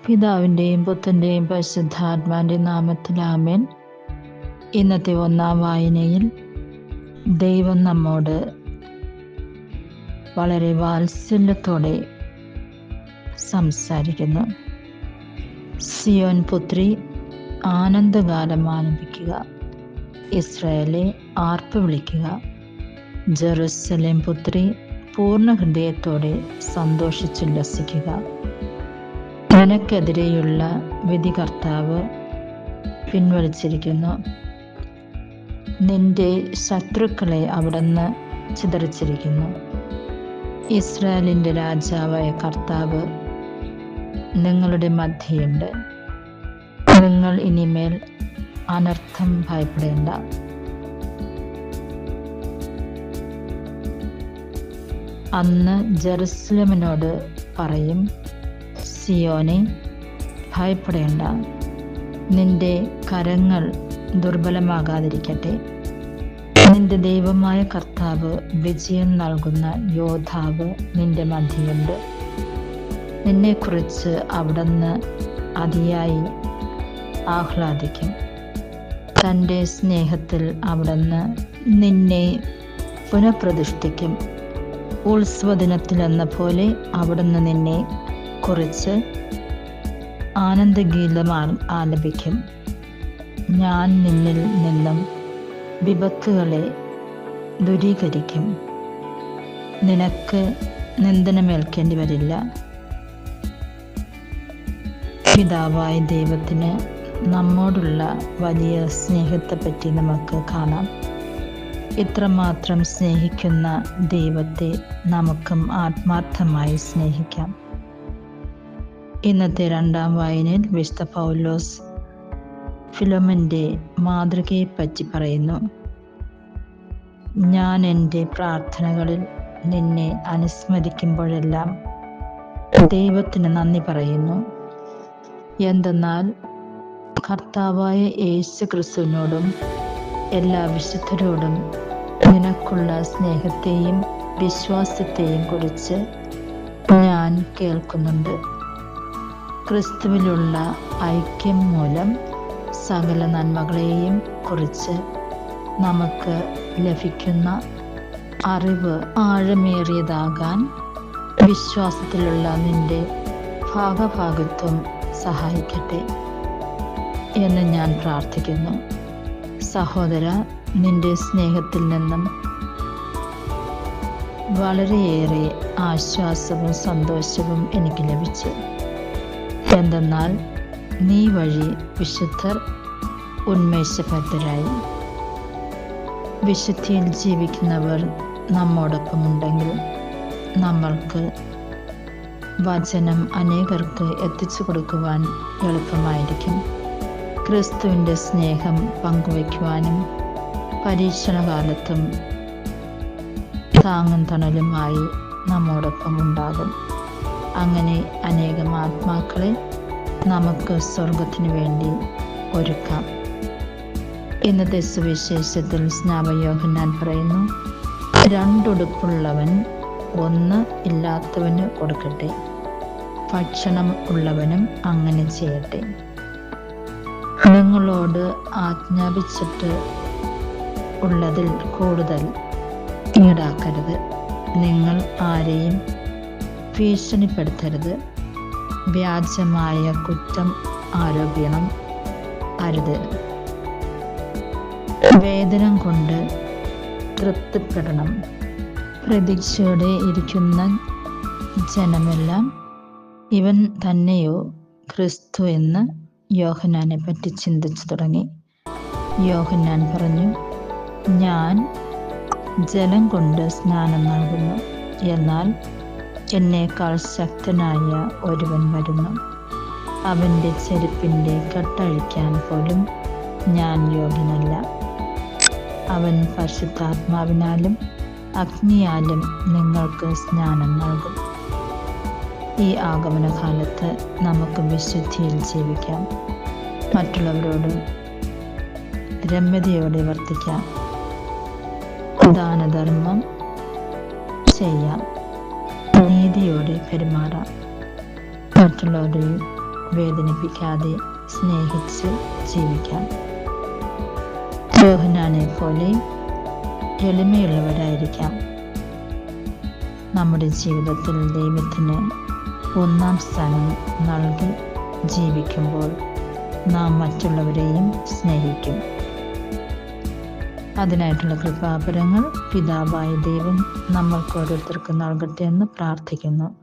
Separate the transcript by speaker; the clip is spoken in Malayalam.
Speaker 1: പിതാവിൻ്റെയും പുത്രൻ്റെയും പരിശുദ്ധാത്മാവിൻ്റെ നാമത്തിൽ ആമേൻ. ഇന്നത്തെ ഒന്നാം വായനയിൽ ദൈവം നമ്മോട് വളരെ വാത്സല്യത്തോടെ സംസാരിക്കുന്നു. സിയോൻ പുത്രി, ആനന്ദഗാനം ആലപിക്കുക. ഇസ്രായേലെ, ആർപ്പ് വിളിക്കുക. ജെറുസലേം പുത്രി, പൂർണ്ണ ഹൃദയത്തോടെ സന്തോഷിച്ചുല്ലസിക്കുക. നിനക്കെതിരെയുള്ള വിധി കർത്താവ് പിൻവലിച്ചിരിക്കുന്നു. നിന്റെ ശത്രുക്കളെ അവിടുന്ന് ചിതറിച്ചിരിക്കുന്നു. ഇസ്രായേലിൻ്റെ രാജാവായ കർത്താവ് നിങ്ങളുടെ മധ്യയുണ്ട്. നിങ്ങൾ ഇനിമേൽ അനർത്ഥം ഭയപ്പെടേണ്ട. അന്ന് ജെറുസലേമിനോട് പറയും, സിയോനെ, ഭയപ്പെടേണ്ട, നിന്റെ കരങ്ങൾ ദുർബലമാകാതിരിക്കട്ടെ. നിന്റെ ദൈവമായ കർത്താവ് വിജയം നൽകുന്ന യോദ്ധാവ് നിന്റെ മധ്യയുണ്ട്. നിന്നെക്കുറിച്ച് അവിടുന്ന് അതിയായി ആഹ്ലാദിക്കും. തൻ്റെ സ്നേഹത്തിൽ അവിടുന്ന് നിന്നെ പുനഃപ്രതിഷ്ഠിക്കും. ഉത്സവദിനത്തിലെന്ന പോലെ അവിടുന്ന് നിന്നെ കുറിച്ച് ആനന്ദഗീതം ആലപിക്കും. ഞാൻ നിന്നിൽ നിന്നും വിപത്തുകളെ ദൂരീകരിക്കും. നിനക്ക് നിന്ദനമേൽക്കേണ്ടി വരില്ല. പിതാവായ ദൈവത്തിന് നമ്മോടുള്ള വലിയ സ്നേഹത്തെപ്പറ്റി നമുക്ക് കാണാം. ഇത്രമാത്രം സ്നേഹിക്കുന്ന ദൈവത്തെ നമുക്കും ആത്മാർത്ഥമായി സ്നേഹിക്കാം. ഇന്നത്തെ രണ്ടാം വായനയിൽ വിശുദ്ധ പൗലോസ് ഫിലോമന്റെ മാതൃകയെപ്പറ്റി പറയുന്നു. ഞാൻ എൻ്റെ പ്രാർത്ഥനകളിൽ നിന്നെ അനുസ്മരിക്കുമ്പോഴെല്ലാം ദൈവത്തിന് നന്ദി പറയുന്നു. എന്തെന്നാൽ കർത്താവായ യേശു ക്രിസ്തുവിനോടും എല്ലാ വിശുദ്ധരോടും നിനക്കുള്ള സ്നേഹത്തെയും വിശ്വാസത്തെയും കുറിച്ച് ഞാൻ കേൾക്കുന്നുണ്ട്. ക്രിസ്തുവിലുള്ള ഐക്യം മൂലം സകല നന്മകളെയും കുറിച്ച് നമുക്ക് ലഭിക്കുന്ന അറിവ് ആഴമേറിയതാകാൻ വിശ്വാസത്തിലുള്ള നിന്റെ ഭാഗഭാഗിത്വം സഹായിക്കട്ടെ എന്ന് ഞാൻ പ്രാർത്ഥിക്കുന്നു. സഹോദര, നിന്റെ സ്നേഹത്തിൽ നിന്നും വളരെയേറെ ആശ്വാസവും സന്തോഷവും എനിക്ക് ലഭിച്ചു. എന്തെന്നാൽ നീ വഴി വിശുദ്ധർ ഉന്മേഷഭരിതരായി. വിശുദ്ധിയിൽ ജീവിക്കുന്നവർ നമ്മോടൊപ്പമുണ്ടെങ്കിൽ നമ്മൾക്ക് വചനം അനേകർക്ക് എത്തിച്ചു കൊടുക്കുവാൻ എളുപ്പമായിരിക്കും. ക്രിസ്തുവിൻ്റെ സ്നേഹം പങ്കുവയ്ക്കുവാനും പരീക്ഷണകാലത്തും താങ്ങും തണലുമായി നമ്മോടൊപ്പം ഉണ്ടാകും. അങ്ങനെ അനേകം ആത്മാക്കളെ നമുക്ക് സ്വർഗത്തിനു വേണ്ടി ഒരുക്കാം. ഇന്നത്തെ സുവിശേഷത്തിൽ സ്നാപക യോഹന്നാൻ പറയുന്നു, രണ്ടുടുപ്പുള്ളവൻ ഒന്ന് ഇല്ലാത്തവന് കൊടുക്കട്ടെ, ഭക്ഷണം ഉള്ളവനും അങ്ങനെ ചെയ്യട്ടെ. നിങ്ങളോട് ആജ്ഞാപിച്ചിട്ട് ഉള്ളതിൽ കൂടുതൽ ഈടാക്കരുത്. നിങ്ങൾ ആരെയും ഭീഷണിപ്പെടുത്തരുത്. വ്യാജമായ കുറ്റം ആരോപിക്കണം അരുത്. വേതനം കൊണ്ട് തൃപ്തിപ്പെടണം. പ്രതീക്ഷയോടെ ഇരിക്കുന്ന ജനമെല്ലാം ഇവൻ തന്നെയോ ക്രിസ്തു എന്ന് യോഹന്നാനെ പറ്റി ചിന്തിച്ചു തുടങ്ങി. യോഹന്നാൻ പറഞ്ഞു, ഞാൻ ജലം കൊണ്ട് സ്നാനം നൽകുന്നു, എന്നാൽ എന്നേക്കാൾ ശക്തനായ ഒരുവൻ വരുന്നു. അവൻ്റെ ചെരുപ്പിൻ്റെ കെട്ടഴിക്കാൻ പോലും ഞാൻ യോഗ്യനല്ല. അവൻ പരിശുദ്ധാത്മാവിനാലും അഗ്നിയാലും നിങ്ങൾക്ക് സ്നാനം നൽകും. ഈ ആഗമനകാലത്ത് നമുക്ക് വിശുദ്ധിയിൽ ജീവിക്കാം. മറ്റുള്ളവരോട് രമ്യതയോടെ വർത്തിക്കാം. ദാനധർമ്മം ചെയ്യാം. നീതിയോടെ പെരുമാറാം. മറ്റുള്ളവരെ വേദനിപ്പിക്കാതെ സ്നേഹിച്ച് ജീവിക്കാം. യോഹന്നാനെ പോലെ എളിമയുള്ളവരായിരിക്കാം. നമ്മുടെ ജീവിതത്തിൽ ദൈവത്തിന് ഒന്നാം സ്ഥാനം നൽകി ജീവിക്കുമ്പോൾ നാം മറ്റുള്ളവരെയും സ്നേഹിക്കും. അതിനായിട്ടുള്ള കൃപാവരങ്ങൾ പിതാവായ ദൈവം നമ്മൾക്ക് ഓരോരുത്തർക്കും നൽകട്ടെ എന്ന് പ്രാർത്ഥിക്കുന്നു.